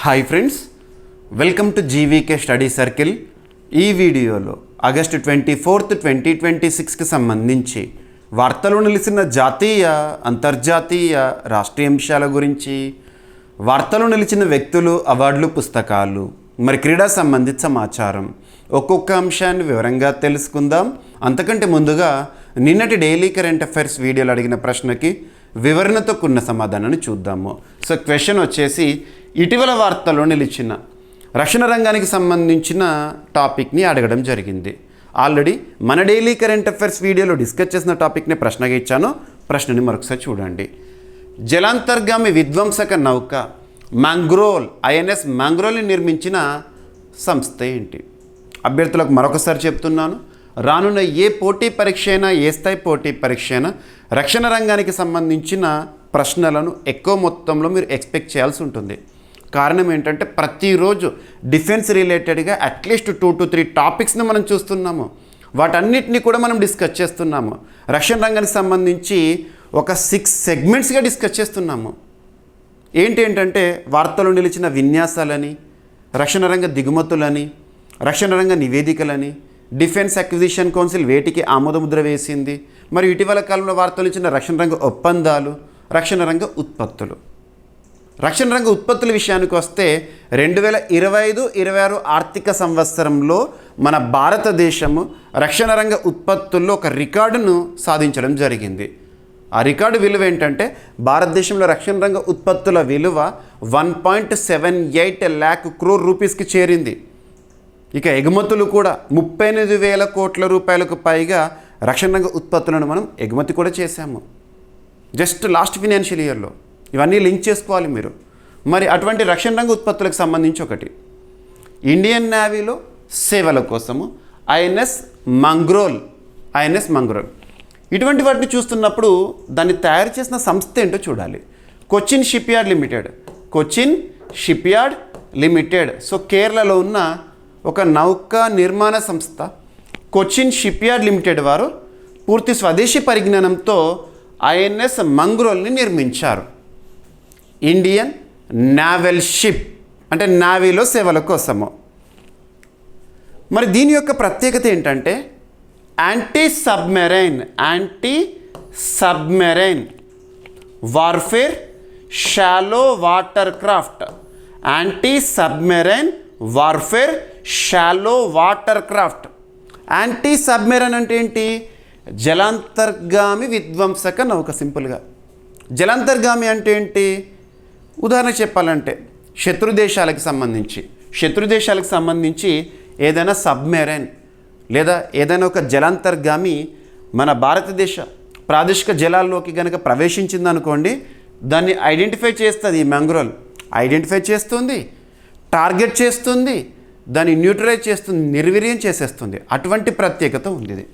Hi friends, welcome to GVK study circle. ఈ వీడియోలో August 24, 2026కి సంబంధించి వార్తలు నిలిచిన జాతీయ, అంతర్జాతీయ, రాష్ట్రీయ అంశాల గురించి, వార్తలు నిలిచిన వ్యక్తులు, అవార్డులు, పుస్తకాలు, మరి క్రీడా సంబంధిత సమాచారం ఒక్కొక్క అంశాన్ని వివరంగా తెలుసుకుందాం. అంతకంటే ముందుగా నిన్నటి డైలీ కరెంట్ అఫైర్స్ వీడియోలో అడిగిన ప్రశ్నకి వివరణతో కూడిన సమాధానాన్ని చూద్దాము. సో క్వశ్చన్ వచ్చేసి, ఇటీవల వార్తల్లో నిలిచిన రక్షణ రంగానికి సంబంధించిన టాపిక్ని అడగడం జరిగింది. ఆల్రెడీ మన డైలీ కరెంట్ అఫైర్స్ వీడియోలో డిస్కస్ చేసిన టాపిక్ని ప్రశ్నగా ఇచ్చాను. ప్రశ్నని మరొకసారి చూడండి. జలాంతర్గామి విధ్వంసక నౌక మ్యాంగ్రోల్, ఐఎన్ఎస్ మ్యాంగ్రోల్ని నిర్మించిన సంస్థ ఏంటి? అభ్యర్థులకు మరొకసారి చెప్తున్నాను, రానున్న ఏ పోటీ పరీక్ష అయినా, ఏ స్థాయి పోటీ పరీక్ష అయినా రక్షణ రంగానికి సంబంధించిన ప్రశ్నలను ఎక్కువ మొత్తంలో మీరు ఎక్స్పెక్ట్ చేయాల్సి ఉంటుంది. కారణం ఏంటంటే ప్రతిరోజు డిఫెన్స్ రిలేటెడ్గా అట్లీస్ట్ 2 to 3 టాపిక్స్ని మనం చూస్తున్నాము. వాటన్నిటిని కూడా మనం డిస్కస్ చేస్తున్నాము. రక్షణ రంగానికి సంబంధించి ఒక 6 సెగ్మెంట్స్గా డిస్కస్ చేస్తున్నాము. ఏంటంటే వార్తలు నిలిచిన విన్యాసాలని, రక్షణ రంగ దిగుమతులని, రక్షణ రంగ నివేదికలని, డిఫెన్స్ అక్విజిషన్ కౌన్సిల్ వేటికి ఆమోదముద్ర వేసింది, మరియు ఇటీవల కాలంలో వార్తలు ఇచ్చిన రక్షణ రంగ ఒప్పందాలు, రక్షణ రంగ ఉత్పత్తులు. రక్షణ రంగ ఉత్పత్తుల విషయానికి వస్తే 2025-26 ఆర్థిక సంవత్సరంలో మన భారతదేశము రక్షణ రంగ ఉత్పత్తుల్లో ఒక రికార్డును సాధించడం జరిగింది. ఆ రికార్డు విలువ ఏంటంటే, భారతదేశంలో రక్షణ రంగ ఉత్పత్తుల విలువ 1.78 lakh crore రూపీస్కి చేరింది. ఇక ఎగుమతులు కూడా 38,000 కోట్ల రూపాయలకు పైగా రక్షణ రంగ ఉత్పత్తులను మనం ఎగుమతి కూడా చేశాము జస్ట్ లాస్ట్ ఫినాన్షియల్ ఇయర్లో. ఇవన్నీ లింక్ చేసుకోవాలి మీరు. మరి అటువంటి రక్షణ రంగ ఉత్పత్తులకు సంబంధించి ఒకటి, ఇండియన్ నేవీలో సేవల కోసము ఐఎన్ఎస్ మంగ్రోల్. ఇటువంటి వాటిని చూస్తున్నప్పుడు దాన్ని తయారు చేసిన సంస్థ ఏంటో చూడాలి. Cochin shipyard limited. సో కేరళలో ఉన్న ఒక నౌకా నిర్మాణ సంస్థ కొచ్చిన్ షిప్యార్డ్ లిమిటెడ్ వారు పూర్తి స్వదేశీ పరిజ్ఞానంతో ఐఎన్ఎస్ మంగ్రోల్ని నిర్మించారు. ఇండియన్ నావల్ షిప్, అంటే నావీలో సేవల కోసము. మరి దీని యొక్క ప్రత్యేకత ఏంటంటే, anti submarine warfare shallow water craft. Anti submarine warfare shallow water craft. Anti submarine అంటే ఏంటి? జలాంతర్గామి విధ్వంసక నౌక. సింపుల్గా జలాంతర్గామి అంటే ఏంటి? ఉదాహరణ చెప్పాలంటే శత్రు దేశాలకు సంబంధించి ఏదైనా సబ్మెరైన్ లేదా ఏదైనా ఒక జలాంతర్గామి మన భారతదేశ ప్రాదేశిక జలాల్లోకి కనుక ప్రవేశించిందనుకోండి, దాన్ని ఐడెంటిఫై చేస్తుంది. ఈ మ్యాంగ్రోల్ ఐడెంటిఫై చేస్తుంది, టార్గెట్ చేస్తుంది, దాన్ని న్యూట్రలైజ్ చేస్తుంది, నిర్వీర్యం చేసేస్తుంది. అటువంటి ప్రత్యేకత ఉంది ఇది.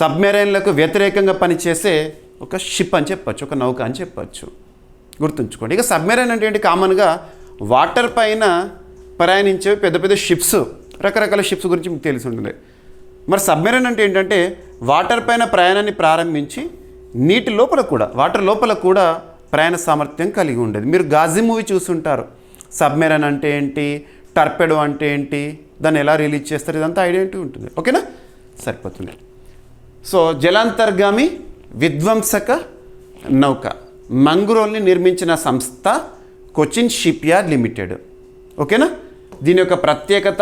సబ్మెరైన్లకు వ్యతిరేకంగా పనిచేసే ఒక షిప్ అని చెప్పచ్చు, ఒక నౌక అని చెప్పచ్చు. గుర్తుంచుకోండి. ఇక సబ్మెరైన్ అంటే ఏంటి? కామన్గా వాటర్ పైన ప్రయాణించే పెద్ద పెద్ద షిప్స్, రకరకాల షిప్స్ గురించి మీకు తెలిసి ఉంటుంది. మరి సబ్మెరైన్ అంటే ఏంటంటే, వాటర్ పైన ప్రయాణాన్ని ప్రారంభించి వాటర్ లోపల కూడా ప్రయాణ సామర్థ్యం కలిగి ఉండేది. మీరు గాజీ మూవీ చూస్తుంటారు. సబ్మెరైన్ అంటే ఏంటి, టర్పెడో అంటే ఏంటి, దాన్ని ఎలా రిలీజ్ చేస్తారు, ఇదంతా ఐడెంటిటీ ఉంటుంది. ఓకేనా? సరిపోతుంది. సో జలాంతర్గామి విధ్వంసక నౌక మంగ్రోల్ని నిర్మించిన సంస్థ కొచ్చిన్ షిప్యార్డ్ లిమిటెడ్. ఓకేనా? దీని యొక్క ప్రత్యేకత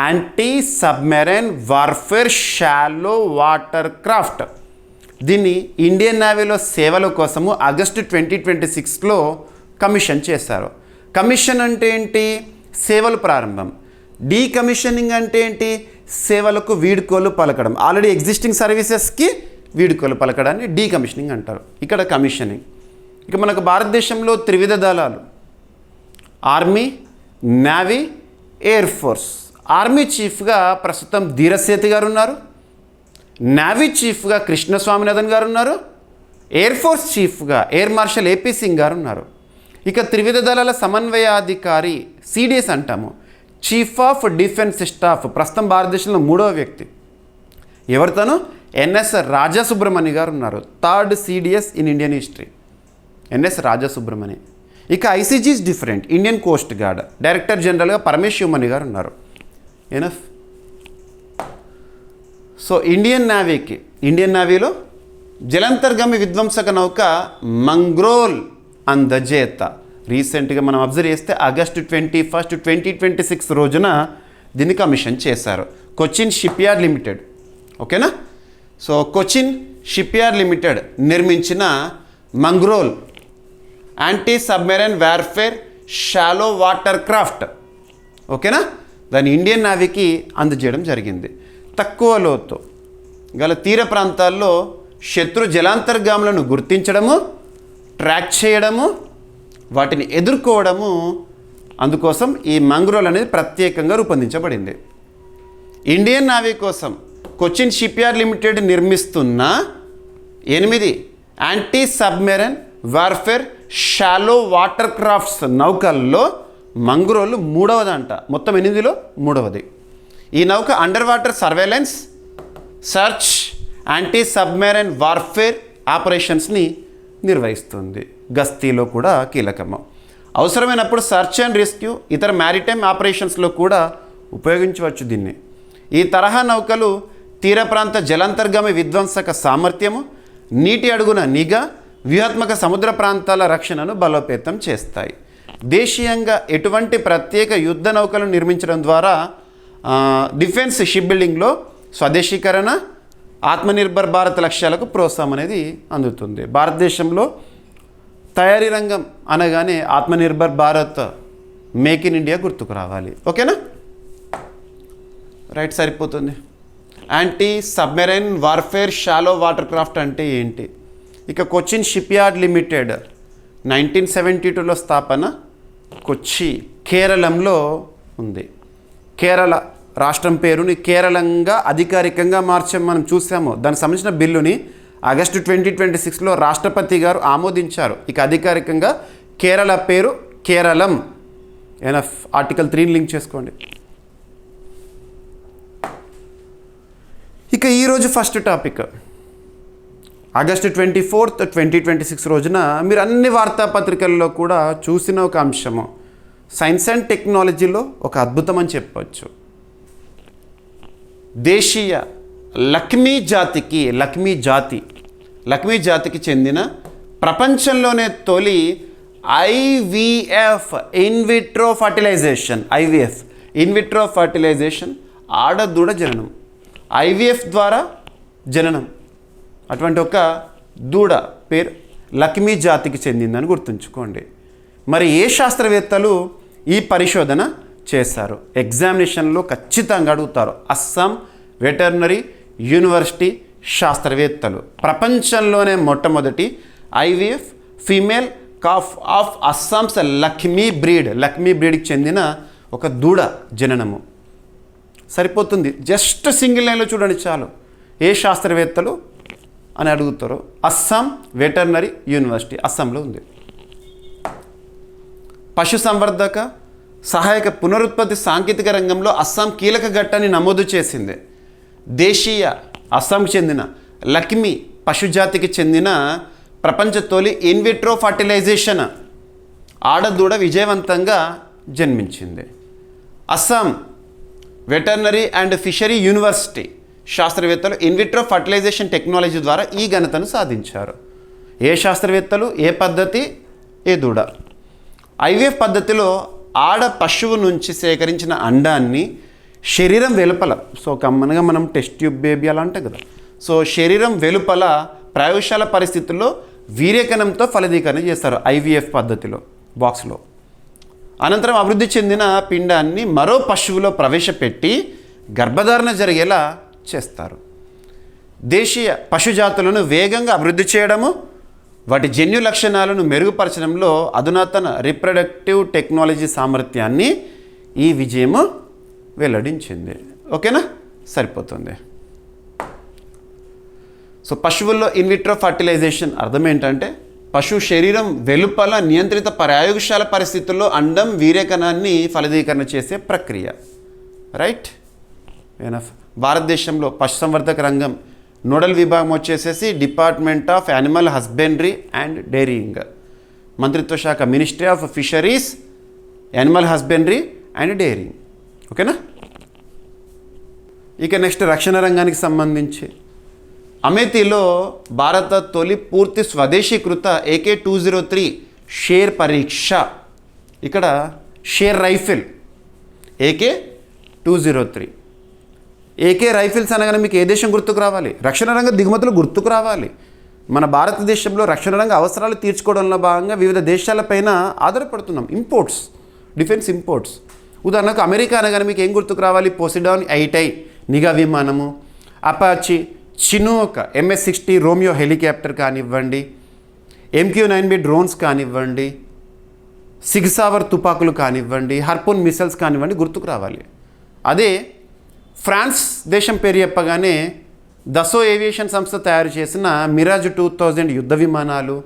anti submarine warfare shallow water craft. దీన్ని ఇండియన్ నేవీలో సేవల కోసము ఆగస్టు 2026లో కమిషన్ చేశారు. కమిషన్ అంటే ఏంటి? సేవలు ప్రారంభం. డీకమిషనింగ్ అంటే ఏంటి? సేవలకు వీడ్కోలు పలకడం. ఆల్రెడీ ఎగ్జిస్టింగ్ సర్వీసెస్కి వీడ్కోలు పలకడాన్ని డీకమిషనింగ్ అంటారు. ఇక్కడ కమిషనింగ్. ఇక మనకు భారతదేశంలో త్రివిధ దళాలు, army, navy, air force. Army చీఫ్గా ప్రస్తుతం ధీరసేతి గారు ఉన్నారు. నేవీ చీఫ్గా కృష్ణస్వామినాథన్ గారు ఉన్నారు. ఎయిర్ ఫోర్స్ చీఫ్గా ఎయిర్ మార్షల్ ఏపీ సింగ్ గారు ఉన్నారు. ఇక త్రివిధ దళాల సమన్వయాధికారి, సిడిఎస్ అంటాము, చీఫ్ ఆఫ్ డిఫెన్స్ స్టాఫ్, ప్రస్తుతం భారతదేశంలో 3వ వ్యక్తి. ఎవరితోనూ? ఎన్ఎస్ రాజాసుబ్రమణి గారు ఉన్నారు. 3rd CDS in Indian history, NS Rajasubramani. ఇక ICG is different, Indian coast guard, director జనరల్గా పరమేశ్ శివమణి గారు ఉన్నారు. ఎనఫ్. సో ఇండియన్ నేవీలో జలాంతర్గామి విధ్వంసక నౌక మంగ్రోల్ అందజేత. రీసెంట్గా మనం అబ్జర్వ్ చేస్తే ఆగస్టు 21, 2026 రోజున దీన్ని కమిషన్ చేశారు. Cochin ship yard limited. ఓకేనా. So Cochin ship yard limited నిర్మించిన Mangrol anti submarine warfare shallow water craft. ఓకేనా. దాన్ని ఇండియన్ నేవీకి అందజేయడం జరిగింది. తక్కువ లోతు గల తీర ప్రాంతాల్లో శత్రు జలాంతర్గాములను గుర్తించడము, ట్రాక్ చేయడము, వాటిని ఎదుర్కోవడము, అందుకోసం ఈ మంగ్రోల్ అనేది ప్రత్యేకంగా రూపొందించబడింది. ఇండియన్ నేవీ కోసం కొచ్చిన్ షిప్ యార్డ్ లిమిటెడ్ నిర్మిస్తున్న 8 anti submarine warfare shallow water crafts నౌకల్లో మంగ్రోల్ 3వదంట. మొత్తం 8లో 3వది. ఈ నౌక under water surveillance, search, anti submarine warfare ఆపరేషన్స్ని నిర్వహిస్తుంది. గస్తీలో కూడా కీలకము. అవసరమైనప్పుడు సర్చ్ అండ్ రెస్క్యూ, ఇతర మ్యారిటైమ్ ఆపరేషన్స్లో కూడా ఉపయోగించవచ్చు దీన్ని. ఈ తరహా నౌకలు తీర ప్రాంత జలాంతర్గామి విధ్వంసక సామర్థ్యము, నీటి అడుగున నిఘా, వ్యూహాత్మక సముద్ర ప్రాంతాల రక్షణను బలోపేతం చేస్తాయి. దేశీయంగా ఎటువంటి ప్రత్యేక యుద్ధ నౌకలను నిర్మించడం ద్వారా డిఫెన్స్ షిప్ బిల్డింగ్లో స్వదేశీకరణ, ఆత్మనిర్భర్ భారత్ లక్ష్యాలకు ప్రోత్సాహం అనేది అందుతుంది. భారతదేశంలో తయారీ రంగం అనగానే Atmanirbhar Bharat, make in India గుర్తుకు రావాలి. ఓకేనా. రైట్, సరిపోతుంది. Anti submarine warfare shallow water craft అంటే ఏంటి? ఇక కొచ్చిన్ షిప్ యార్డ్ లిమిటెడ్ 1972లో స్థాపన. కొచ్చి కేరళంలో ఉంది. కేరళ రాష్ట్రం పేరుని కేరళంగా అధికారికంగా మార్చం మనం చూసాము. దానికి సంబంధించిన బిల్లుని ఆగస్టు 2026లో రాష్ట్రపతి గారు ఆమోదించారు. ఇక అధికారికంగా కేరళ పేరు కేరళం. ఎనఫ్. ఆర్టికల్ 3ని లింక్ చేసుకోండి. ఇక ఈరోజు ఫస్ట్ టాపిక్, ఆగస్టు 24, 2026 రోజున మీరు అన్ని వార్తాపత్రికల్లో కూడా చూసిన ఒక అంశము, సైన్స్ అండ్ టెక్నాలజీలో ఒక అద్భుతం అని చెప్పవచ్చు. దేశీయ లక్మీ జాతికి చెందిన ప్రపంచంలోనే తొలి IVF ఇన్విట్రో ఫర్టిలైజేషన్ ఆడదూడ జననం. IVF ద్వారా జననం. అటువంటి ఒక దూడ పేరు లక్మీ జాతికి చెందిందని గుర్తుంచుకోండి. మరి ఏ శాస్త్రవేత్తలు ఈ పరిశోధన చేశారు? ఎగ్జామినేషన్లో ఖచ్చితంగా అడుగుతారు. అస్సాం వెటర్నరీ యూనివర్సిటీ శాస్త్రవేత్తలు. ప్రపంచంలోనే మొట్టమొదటి IVF female calf of Assam's Lakhimi బ్రీడ్కి చెందిన ఒక దూడ జననము. సరిపోతుంది. జస్ట్ సింగిల్ లైన్లో చూడండి చాలు. ఏ శాస్త్రవేత్తలు అని అడుగుతారు. అస్సాం వెటర్నరీ యూనివర్సిటీ, అస్సాంలో ఉంది. పశుసంవర్ధక సహాయక పునరుత్పత్తి సాంకేతిక రంగంలో అస్సాం కీలక ఘట్టాన్ని నమోదు చేసింది. దేశీయ అస్సాంకి చెందిన లక్మీ పశుజాతికి చెందిన ప్రపంచ తొలి ఇన్విట్రో ఫర్టిలైజేషన్ ఆడదూడ విజయవంతంగా జన్మించింది. Assam veterinary and fishery university శాస్త్రవేత్తలు ఇన్విట్రో ఫర్టిలైజేషన్ టెక్నాలజీ ద్వారా ఈ ఘనతను సాధించారు. ఏ శాస్త్రవేత్తలు, ఏ పద్ధతి, ఏ దూడ? IVF పద్ధతిలో ఆడ పశువు నుంచి సేకరించిన అండాన్ని శరీరం వెలుపల, సో కమ్మనగా మనం టెస్ట్ ట్యూబ్ బేబీ అలా అంటాం కదా, సో శరీరం వెలుపల ప్రయోగశాల పరిస్థితుల్లో వీర్యకణంతో ఫలదీకరణ చేస్తారు IVF పద్ధతిలో బాక్స్లో. అనంతరం అభివృద్ధి చెందిన పిండాన్ని మరో పశువులో ప్రవేశపెట్టి గర్భధారణ జరిగేలా చేస్తారు. దేశీయ పశుజాతులను వేగంగా అభివృద్ధి చేయడము, వాటి జన్యు లక్షణాలను మెరుగుపరచడంలో అధునాతన రిప్రొడక్టివ్ టెక్నాలజీ సామర్థ్యాన్ని ఈ విజయము వెల్లడించింది. ఓకేనా, సరిపోతుంది. సో పశువుల్లో ఇన్విట్రో ఫర్టిలైజేషన్ అర్థం ఏంటంటే పశువు శరీరం వెలుపల నియంత్రిత ప్రయోగశాల పరిస్థితుల్లో అండం వీర్యకణాన్ని ఫలదీకరణ చేసే ప్రక్రియ. Right, enough. భారతదేశంలో పశుసంవర్ధక రంగం నోడల్ విభాగం వచ్చేసేసి department of animal husbandry and dairying. మంత్రిత్వ శాఖ ministry of fisheries, animal husbandry and daring. ఓకేనా. ఇక నెక్స్ట్ రక్షణ రంగానికి సంబంధించి అమేథీలో భారత తొలి పూర్తి స్వదేశీకృత AK-203 షేర్ పరీక్ష. ఇక్కడ share rifle AK-203. AK rifles అనగానే మీకు ఏ దేశం గుర్తుకు రావాలి? రక్షణ రంగ దిగుమతులు గుర్తుకు రావాలి. మన భారతదేశంలో రక్షణ రంగ అవసరాలు తీర్చుకోవడంలో భాగంగా వివిధ దేశాలపైన ఆధారపడుతున్నాం. Imports, defence imports. ఉదాహరణకు అమెరికా అనగానే మీకు ఏం గుర్తుకు రావాలి? పోసిడాన్ 8I నిఘా విమానము, Apache, Chinook MS-60 Romeo helicopter కానివ్వండి, MQ-9B డ్రోన్స్ కానివ్వండి, సిగ్సావర్ తుపాకులు కానివ్వండి, హర్పూన్ మిసైల్స్ కానివ్వండి గుర్తుకు రావాలి. అదే ఫ్రాన్స్ దేశం పేరు చెప్పగానే దసో ఏవియేషన్ సంస్థ తయారు చేసిన మిరాజ్ 2000 యుద్ధ విమానాలు,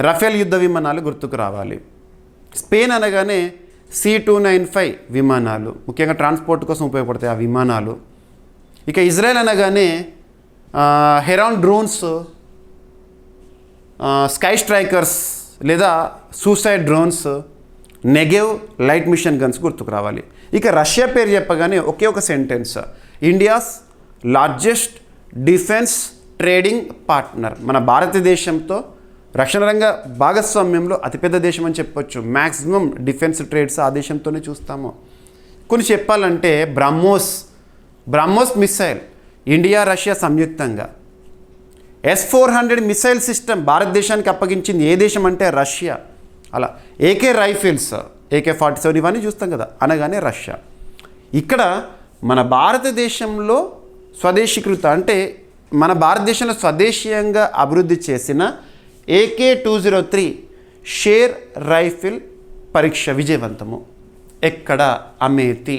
రఫేల్ యుద్ధ విమానాలు గుర్తుకు రావాలి. స్పెయిన్ అనగానే C-295 విమానాలు, ముఖ్యంగా ట్రాన్స్పోర్ట్ కోసం ఉపయోగపడతాయి ఆ విమానాలు. ఇక ఇజ్రాయెల్ అనగానే హెరాన్ డ్రోన్స్, స్కై స్ట్రైకర్స్ లేదా suicide drones, Negev light machine guns గుర్తుకు రావాలి. ఇక రష్యా పేరు చెప్పగానే ఒకే ఒక sentence, India's largest defence trading partner. మన భారతదేశంతో రక్షణ రంగ భాగస్వామ్యంలో అతిపెద్ద దేశం అని చెప్పొచ్చు. మ్యాక్సిమం డిఫెన్స్ ట్రేడ్స్ ఆ దేశంతోనే చూస్తాము. కొన్ని చెప్పాలంటే బ్రహ్మోస్ మిసైల్ ఇండియా రష్యా సంయుక్తంగా, S-400 మిసైల్ సిస్టమ్ భారతదేశానికి అప్పగించింది ఏ దేశం అంటే రష్యా. అలా AK రైఫిల్స్, AK-47 ఇవన్నీ చూస్తాం కదా, అనగానే రష్యా. ఇక్కడ మన భారతదేశంలో స్వదేశీకృత అంటే మన భారతదేశంలో స్వదేశీయంగా అభివృద్ధి చేసిన AK-203 షేర్ రైఫిల్ పరీక్ష విజయవంతము. ఎక్కడ? అమేథీ.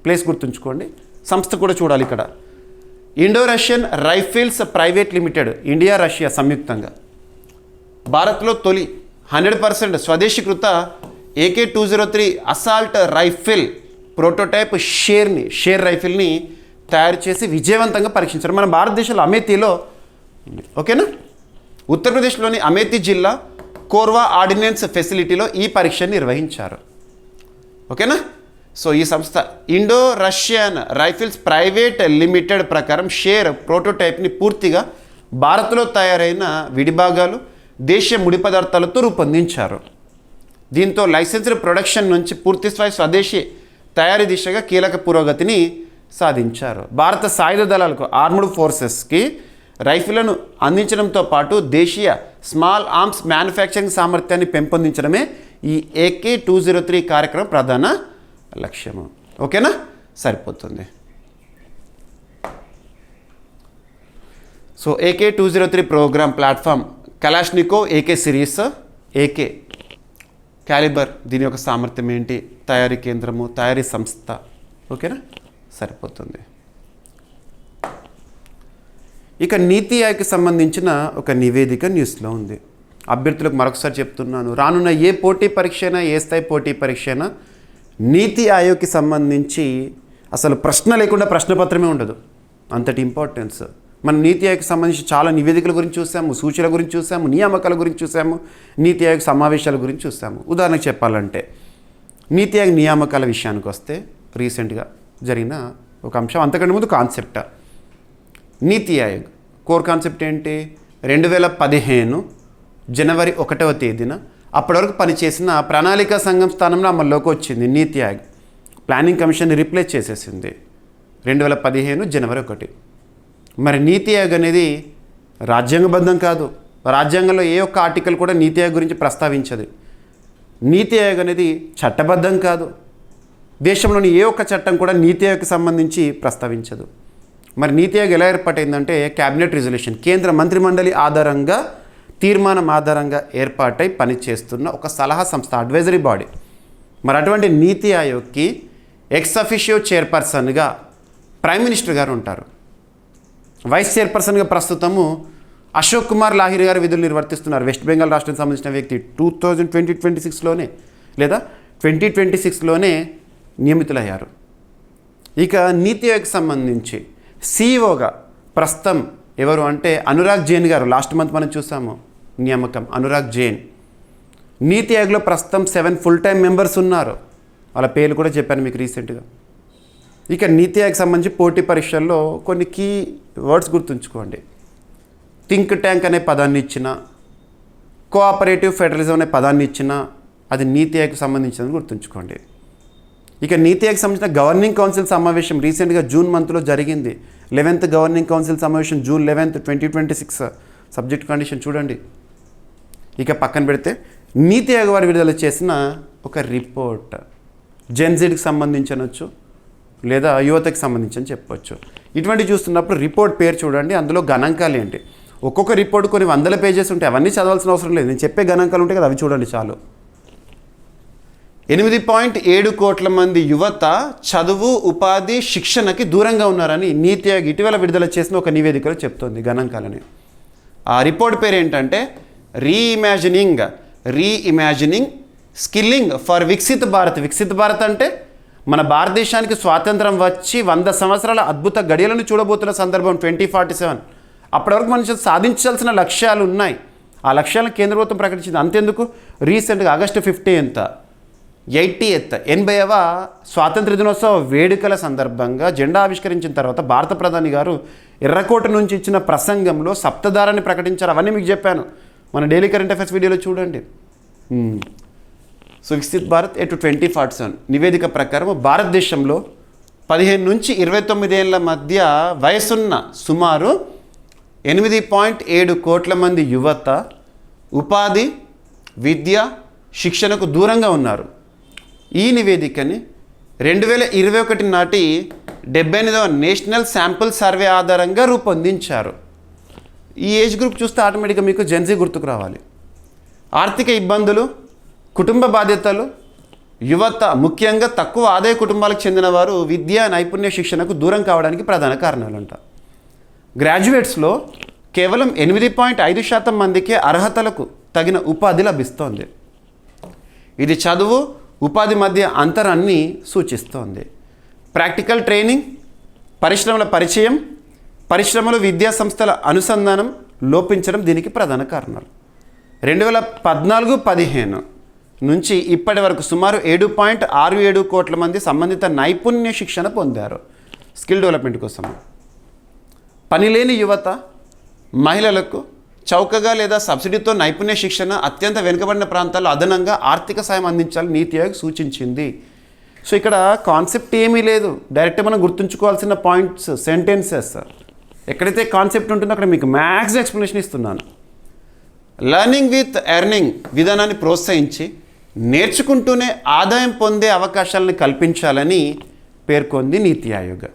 ప్లేస్ గుర్తుంచుకోండి, సంస్థ కూడా చూడాలి ఇక్కడ. Indo Russian rifles private limited, India Russia సంయుక్తంగా భారత్లో తొలి 100% స్వదేశీకృత AK-203 assault rifle prototype Sher రైఫిల్ని తయారు చేసి విజయవంతంగా పరీక్షించారు మన భారతదేశంలో అమేథీలో. ఓకేనా. ఉత్తరప్రదేశ్లోని అమేథీ జిల్లా కోర్వా ఆర్డినెన్స్ ఫెసిలిటీలో ఈ పరీక్షను నిర్వహించారు. ఓకేనా. సో ఈ సంస్థ Indo Russian rifles private limited ప్రకారం షేర్ ప్రోటోటైప్ని పూర్తిగా భారత్లో తయారైన విడిభాగాలు, దేశీయ ముడి పదార్థాలతో రూపొందించారు. దీంతో లైసెన్స్డ్ ప్రొడక్షన్ నుంచి పూర్తిస్థాయి స్వదేశీ తయారీ దిశగా కీలక పురోగతిని సాధించారు. భారత సాయుధ దళాలకు, ఆర్మ్డ్ ఫోర్సెస్కి రైఫిళ్లను అందించడంతో పాటు దేశీయ స్మాల్ ఆర్మ్స్ మ్యానుఫ్యాక్చరింగ్ సామర్థ్యాన్ని పెంపొందించడమే ఈ AK-203 కార్యక్రమం ప్రధాన లక్ష్యము. ఓకేనా, సరిపోతుంది. సో AK-203 program platform Kalashnikov AK series, AK calibre, దీని యొక్క సామర్థ్యం ఏంటి, తయారీ కేంద్రము, తయారీ సంస్థ. ఓకేనా, సరిపోతుంది. ఇక నీతి ఆయోగ్కి సంబంధించిన ఒక నివేదిక న్యూస్లో ఉంది. అభ్యర్థులకు మరొకసారి చెప్తున్నాను, రానున్న ఏ పోటీ పరీక్ష అయినా, ఏ స్థాయి పోటీ పరీక్ష అయినా నీతి ఆయోగ్కి సంబంధించి అసలు ప్రశ్న లేకుండా ప్రశ్నపత్రమే ఉండదు, అంతటి ఇంపార్టెన్స్. మన నీతి ఆయోగ్కి సంబంధించి చాలా నివేదికల గురించి చూసాము, సూచనల గురించి చూసాము, నియామకాల గురించి చూసాము, నీతి ఆయోగ్ సమావేశాల గురించి చూసాము. ఉదాహరణకు చెప్పాలంటే నీతి ఆయోగ్ నియామకాల విషయానికి వస్తే రీసెంట్గా జరిగిన ఒక అంశం, అంతకంటే ముందు కాన్సెప్ట్. నీతి ఆయోగ్ కోర్ కాన్సెప్ట్ ఏంటి? 2015 జనవరి 1వ తేదీన అప్పటి వరకు పనిచేసిన ప్రణాళికా సంఘం స్థానంలో అమల్లోకి వచ్చింది నీతి ఆయోగ్. ప్లానింగ్ కమిషన్ రీప్లేస్ చేసేసింది 2015 జనవరి 1. మరి నీతి ఆయోగ్ అనేది రాజ్యాంగబద్ధం కాదు, రాజ్యాంగంలో ఏ ఒక్క ఆర్టికల్ కూడా నీతి ఆయోగ్ గురించి ప్రస్తావించదు. నీతి ఆయోగ్ అనేది చట్టబద్ధం కాదు, దేశంలోని ఏ ఒక్క చట్టం కూడా నీతి ఆయోగ్కి సంబంధించి ప్రస్తావించదు. మరి నీతి ఆయోగ్ ఎలా ఏర్పాటైందంటే క్యాబినెట్ రిజల్యూషన్, కేంద్ర మంత్రిమండలి ఆధారంగా, తీర్మానం ఆధారంగా ఏర్పాటై పనిచేస్తున్న ఒక సలహా సంస్థ, అడ్వైజరీ బాడీ. మరి అటువంటి నీతి ఆయోగ్కి ఎక్స్ అఫిషియో చైర్పర్సన్గా ప్రైమ్ మినిస్టర్ గారు ఉంటారు. వైస్ చైర్పర్సన్గా ప్రస్తుతము అశోక్ కుమార్ లాహిరి గారు విధులు నిర్వర్తిస్తున్నారు. వెస్ట్ బెంగాల్ రాష్ట్రానికి సంబంధించిన వ్యక్తి 2026లోనే లేదా 2026లోనే నియమితులయ్యారు. ఇక నీతి ఆయోగ్కి సంబంధించి సిఇఓగా ప్రస్తుతం ఎవరు అంటే అనురాగ్ జైన్ గారు. లాస్ట్ మంత్ మనం చూసాము నియామకం, అనురాగ్ జైన్. నీతి ఆయోగ్లో ప్రస్తుతం 7 ఫుల్ టైం మెంబర్స్ ఉన్నారు. వాళ్ళ పేర్లు కూడా చెప్పాను మీకు రీసెంట్గా. ఇక నీతి ఆయోగ్ సంబంధించి పోటీ పరీక్షల్లో కొన్ని కీ వర్డ్స్ గుర్తుంచుకోండి. థింక్ ట్యాంక్ అనే పదాన్ని ఇచ్చిన, కోఆపరేటివ్ ఫెడరలిజం అనే పదాన్ని ఇచ్చిన అది నీతి ఆయోగ్కి సంబంధించిందని గుర్తుంచుకోండి. ఇక నీతి ఆయోగ్ సంబంధించిన గవర్నింగ్ కౌన్సిల్ సమావేశం రీసెంట్గా జూన్ మంత్లో జరిగింది. 11th గవర్నింగ్ కౌన్సిల్ సమావేశం జూన్ 11, 2026. సబ్జెక్ట్ కండిషన్ చూడండి. ఇక పక్కన పెడితే నీతి ఆయోగ్ వారు విడుదల చేసిన ఒక రిపోర్ట్ జెన్జెడ్కి సంబంధించనొచ్చు లేదా యువతకి సంబంధించి చెప్పవచ్చు. ఇటువంటి చూస్తున్నప్పుడు రిపోర్ట్ పేరు చూడండి, అందులో గణాంకాలు ఏంటి. ఒక్కొక్క రిపోర్ట్ కొన్ని 100 పేజెస్ ఉంటాయి, అవన్నీ చదవాల్సిన అవసరం లేదు. నేను చెప్పే గణాంకాలు ఉంటాయి కదా, అవి చూడండి చాలు. 8.7 కోట్ల మంది యువత చదువు, ఉపాధి, శిక్షణకి దూరంగా ఉన్నారని నీతి ఆయోగ్ ఇటీవల విడుదల చేసిన ఒక నివేదికలో చెప్తోంది గణాంకాలని. ఆ రిపోర్ట్ పేరు ఏంటంటే reimagining skilling for Viksit Bharat. Viksit Bharat అంటే మన భారతదేశానికి స్వాతంత్రం వచ్చి 100 సంవత్సరాల అద్భుత గడియలను చూడబోతున్న సందర్భం 2047. అప్పటి వరకు మనుషులు సాధించాల్సిన లక్ష్యాలు ఉన్నాయి. ఆ లక్ష్యాలను కేంద్ర ప్రభుత్వం ప్రకటించింది. అంతెందుకు, రీసెంట్గా August 15th 80వ స్వాతంత్ర దినోత్సవ వేడుకల సందర్భంగా జెండా ఆవిష్కరించిన తర్వాత భారత ప్రధాని గారు ఎర్రకోట నుంచి ఇచ్చిన ప్రసంగంలో సప్తధారాన్ని ప్రకటించారు. అవన్నీ మీకు చెప్పాను మన డైలీ కరెంట్ అఫైర్స్ వీడియోలో చూడండి. సో వికసిత్ భారత్ ఎటు 2047 నివేదిక ప్రకారం భారతదేశంలో 15 నుంచి 29 ఏళ్ల మధ్య వయసున్న సుమారు 8.7 కోట్ల మంది యువత ఉపాధి, విద్య, శిక్షణకు దూరంగా ఉన్నారు. ఈ నివేదికని 2021 నాటి 78వ నేషనల్ శాంపుల్ సర్వే ఆధారంగా రూపొందించారు. ఈ ఏజ్ గ్రూప్ చూస్తే ఆటోమేటిక్గా మీకు జెన్జీ గుర్తుకు రావాలి. ఆర్థిక ఇబ్బందులు, కుటుంబ బాధ్యతలు, యువత ముఖ్యంగా తక్కువ ఆదాయ కుటుంబాలకు చెందిన వారు విద్య, నైపుణ్య శిక్షణకు దూరం కావడానికి ప్రధాన కారణాలంట. గ్రాడ్యుయేట్స్లో కేవలం 8.5% మందికే అర్హతలకు తగిన ఉపాధి లభిస్తోంది. ఇది చదువు, ఉపాధి మధ్య అంతరాన్ని సూచిస్తోంది. ప్రాక్టికల్ ట్రైనింగ్, పరిశ్రమల పరిచయం, పరిశ్రమలు, విద్యా సంస్థల అనుసంధానం లోపించడం దీనికి ప్రధాన కారణాలు. 2014-15 నుంచి ఇప్పటి వరకు సుమారు 7.67 కోట్ల మంది సంబంధిత నైపుణ్య శిక్షణ పొందారు స్కిల్ డెవలప్మెంట్ కోసం. పనిలేని యువత, మహిళలకు చౌకగా లేదా సబ్సిడీతో నైపుణ్య శిక్షణ, అత్యంత వెనుకబడిన ప్రాంతాల్లో అదనంగా ఆర్థిక సాయం అందించాలని నీతి ఆయోగ్ సూచించింది. సో ఇక్కడ కాన్సెప్ట్ ఏమీ లేదు, డైరెక్ట్ మనం గుర్తుంచుకోవాల్సిన పాయింట్స్, సెంటెన్సెస్. ఎక్కడైతే కాన్సెప్ట్ ఉంటుందో అక్కడ మీకు మ్యాక్స్ ఎక్స్ప్లెనేషన్ ఇస్తున్నాను. లర్నింగ్ విత్ ఎర్నింగ్ విధానాన్ని ప్రోత్సహించి నేర్చుకుంటూనే ఆదాయం పొందే అవకాశాలను కల్పించాలని పేర్కొంది నీతి ఆయోగ్.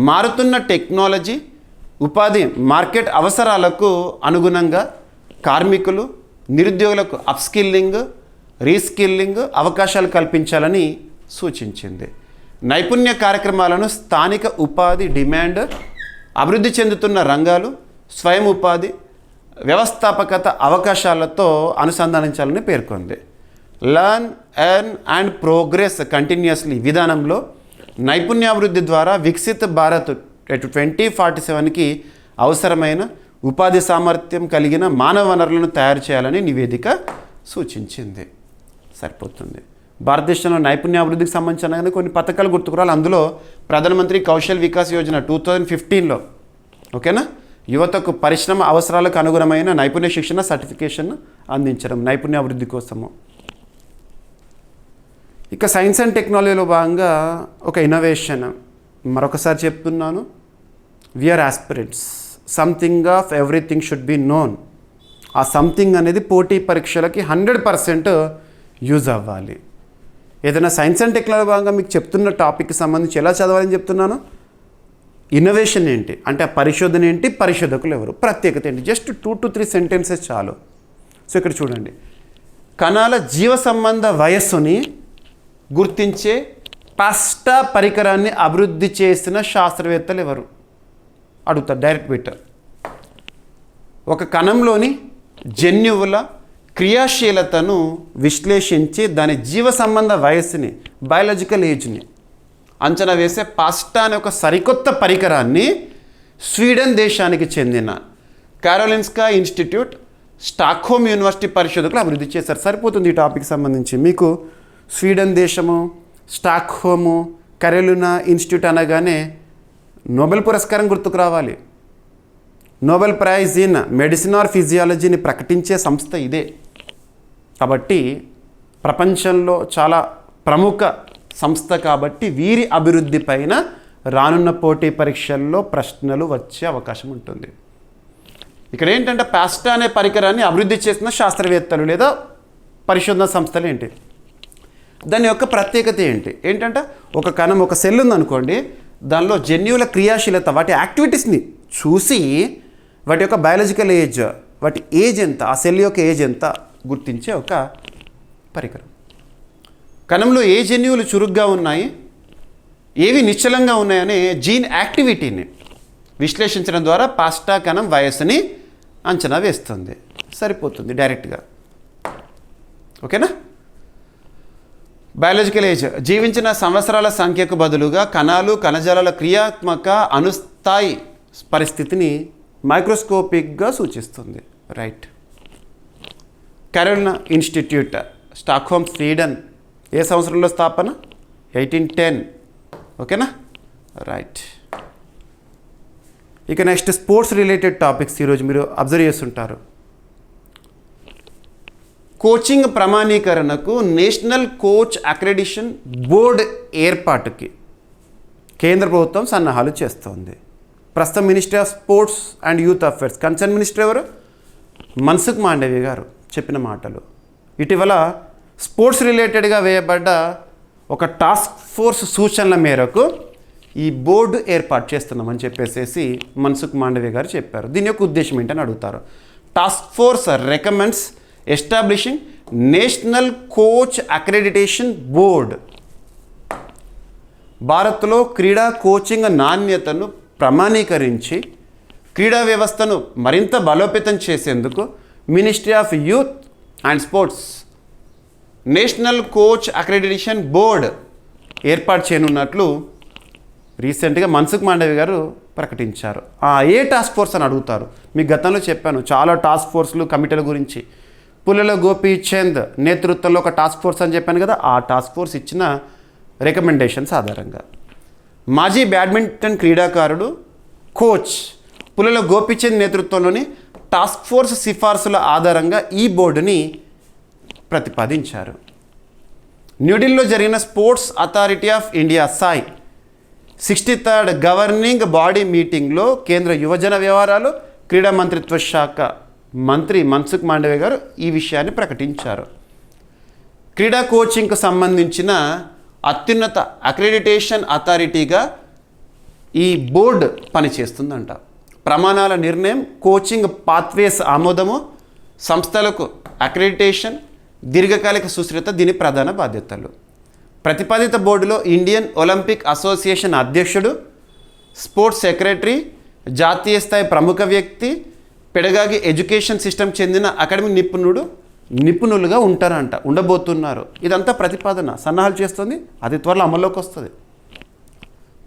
మారుతున్న టెక్నాలజీ, ఉపాధి మార్కెట్ అవసరాలకు అనుగుణంగా కార్మికులు, నిరుద్యోగులకు అప్స్కిల్లింగ్, రీస్కిల్లింగ్ అవకాశాలు కల్పించాలని సూచించింది. నైపుణ్య కార్యక్రమాలను స్థానిక ఉపాధి డిమాండ్, అభివృద్ధి చెందుతున్న రంగాలు, స్వయం ఉపాధి, వ్యవస్థాపకత అవకాశాలతో అనుసంధానించాలని పేర్కొంది. Learn, earn and progress continuously విధానంలో నైపుణ్యాభివృద్ధి ద్వారా వికసిత్ భారత్ 2047కి అవసరమైన ఉపాధి సామర్థ్యం కలిగిన మానవ వనరులను తయారు చేయాలని నివేదిక సూచించింది. సరిపోతుంది. భారతదేశంలో నైపుణ్యాభివృద్ధికి సంబంధించిన కొన్ని పథకాలు గుర్తుకురాలి. అందులో ప్రధానమంత్రి కౌశల్ వికాస్ యోజన 2015లో, ఓకేనా, యువతకు పరిశ్రమ అవసరాలకు అనుగుణమైన నైపుణ్య శిక్షణ సర్టిఫికేషన్ అందించడం నైపుణ్యాభివృద్ధి కోసము. ఇక సైన్స్ అండ్ టెక్నాలజీలో భాగంగా ఒక ఇన్నోవేషన్, మరొకసారి చెప్తున్నాను, we're aspirants, something of everything should be known. ఆ సంథింగ్ అనేది పోటీ పరీక్షలకి 100% యూజ్ అవ్వాలి. ఏదైనా సైన్స్ అండ్ టెక్నాలజీ భాగంగా మీకు చెప్తున్న టాపిక్కి సంబంధించి ఎలా చదవాలని చెప్తున్నాను, ఇన్నోవేషన్ ఏంటి అంటే ఆ పరిశోధన ఏంటి, పరిశోధకులు ఎవరు, ప్రత్యేకత ఏంటి, జస్ట్ 2 to 3 సెంటెన్సెస్ చాలు. సో ఇక్కడ చూడండి, కణాల జీవ సంబంధ వయస్సుని గుర్తించే పాస్టా పరికరాన్ని అభివృద్ధి చేసిన శాస్త్రవేత్తలు ఎవరు అడుగుతారు, డైరెక్ట్ పెట్టారు. ఒక కణంలోని జన్యువుల క్రియాశీలతను విశ్లేషించి దాని జీవ సంబంధ వయస్సుని, బయాలజికల్ ఏజ్ని అంచనా వేసే పాస్టా అనే ఒక సరికొత్త పరికరాన్ని స్వీడన్ దేశానికి చెందిన కారోలిన్స్కా ఇన్స్టిట్యూట్, స్టాక్హోమ్ యూనివర్సిటీ పరిశోధకులు అభివృద్ధి చేశారు. సరిపోతుంది ఈ టాపిక్ సంబంధించి. మీకు స్వీడన్ దేశము, స్టాక్హోము, కరెలునా ఇన్స్టిట్యూట్ అనగానే నోబెల్ పురస్కారం గుర్తుకు రావాలి. Nobel prize in medicine or ఫిజియాలజీని ప్రకటించే సంస్థ ఇదే. కాబట్టి ప్రపంచంలో చాలా ప్రముఖ సంస్థ కాబట్టి వీరి అభివృద్ధి పైన రానున్న పోటీ పరీక్షల్లో ప్రశ్నలు వచ్చే అవకాశం ఉంటుంది. ఇక్కడ ఏంటంటే పాస్టా అనే పరికరాన్ని అభివృద్ధి చేసిన శాస్త్రవేత్తలు లేదా పరిశోధన సంస్థలు ఏంటి, దాని యొక్క ప్రత్యేకత ఏంటంటే ఒక కణం, ఒక సెల్ ఉందనుకోండి, దానిలో జన్యువుల క్రియాశీలత, వాటి యాక్టివిటీస్ని చూసి వాటి యొక్క బయాలజికల్ ఏజ్, వాటి ఏజ్ ఎంత, ఆ సెల్ యొక్క ఏజ్ ఎంత గుర్తించే ఒక పరికరం. కణంలో ఏ జన్యువులు చురుగ్గా ఉన్నాయి, ఏవి నిశ్చలంగా ఉన్నాయనే జీన్ యాక్టివిటీని విశ్లేషించడం ద్వారా పాస్టా కణం వయస్సుని అంచనా వేస్తుంది. సరిపోతుంది డైరెక్ట్గా. ఓకేనా. బయాలజికల్ ఏజ్ జీవించిన సంవత్సరాల సంఖ్యకు బదులుగా కణాలు, కణజాలాల క్రియాత్మక అనుస్థాయి పరిస్థితిని మైక్రోస్కోపిక్గా సూచిస్తుంది. Right. Karolinska institute, Stockholm, Sweden. ఏ సంవత్సరంలో స్థాపన? 1810. ఓకేనా. రైట్. ఇక నెక్స్ట్ స్పోర్ట్స్ రిలేటెడ్ టాపిక్స్ ఈరోజు మీరు అబ్జర్వ్ చేస్తుంటారు. కోచింగ్ ప్రమాణీకరణకు నేషనల్ కోచ్ అక్రెడిషన్ బోర్డ్ ఏర్పాటుకి కేంద్ర ప్రభుత్వం సన్నాహాలు చేస్తోంది. ప్రస్తుతం ministry of sports and youth affairs, concern minister ఎవరు? మన్సుఖ్ మాండవీయ గారు చెప్పిన మాటలు. ఇటీవల స్పోర్ట్స్ రిలేటెడ్గా వేయబడ్డ ఒక టాస్క్ ఫోర్స్ సూచనల మేరకు ఈ బోర్డు ఏర్పాటు చేస్తున్నామని చెప్పేసి మన్సుఖ్ మాండవీయ గారు చెప్పారు. దీని యొక్క ఉద్దేశం ఏంటని అడుగుతారు. Task force recommends establishing national Coach accreditation board. భారత్లో క్రీడా కోచింగ్ నాణ్యతను ప్రమాణీకరించి క్రీడా వ్యవస్థను మరింత బలోపేతం చేసేందుకు ministry of youth and sports national Coach accreditation board ఏర్పాటు చేయనున్నట్లు రీసెంట్గా మన్సుఖ్ మాండవీయ గారు ప్రకటించారు. ఏ టాస్క్ ఫోర్స్ అని అడుగుతారు. మీకు గతంలో చెప్పాను చాలా టాస్క్ ఫోర్స్లు, కమిటీల గురించి. పుల్లెల గోపీచంద్ నేతృత్వంలో ఒక టాస్క్ ఫోర్స్ అని చెప్పాను కదా, ఆ టాస్క్ ఫోర్స్ ఇచ్చిన రికమెండేషన్స్ ఆధారంగా మాజీ బ్యాడ్మింటన్ క్రీడాకారుడు, కోచ్ పుల్లెల గోపీచంద్ నేతృత్వంలోని టాస్క్ ఫోర్స్ సిఫార్సుల ఆధారంగా ఈ బోర్డుని ప్రతిపాదించారు. న్యూఢిల్లీలో జరిగిన sports authority of India Sai 63rd governing body మీటింగ్లో కేంద్ర యువజన వ్యవహారాలు, క్రీడా మంత్రిత్వ శాఖ మంత్రి మన్సుఖ్ మాండవీయ గారు ఈ విషయాన్ని ప్రకటించారు. క్రీడా కోచింగ్కు సంబంధించిన అత్యున్నత అక్రెడిటేషన్ అథారిటీగా ఈ బోర్డు పనిచేస్తుందంట. ప్రమాణాల నిర్ణయం, కోచింగ్ పాత్వేస్ ఆమోదము, సంస్థలకు అక్రెడిటేషన్, దీర్ఘకాలిక సుస్థిరత దీని ప్రధాన బాధ్యతలు. ప్రతిపాదిత బోర్డులో ఇండియన్ ఒలింపిక్ అసోసియేషన్ అధ్యక్షుడు, స్పోర్ట్స్ సెక్రటరీ, జాతీయ స్థాయి ప్రముఖ వ్యక్తి, పెడగాగి ఎడ్యుకేషన్ సిస్టమ్ చెందిన అకాడమిక్ నిపుణులుగా ఉండబోతున్నారు. ఇదంతా ప్రతిపాదన, సన్నాహాలు చేస్తుంది. అది త్వరలో అమల్లోకి వస్తుంది.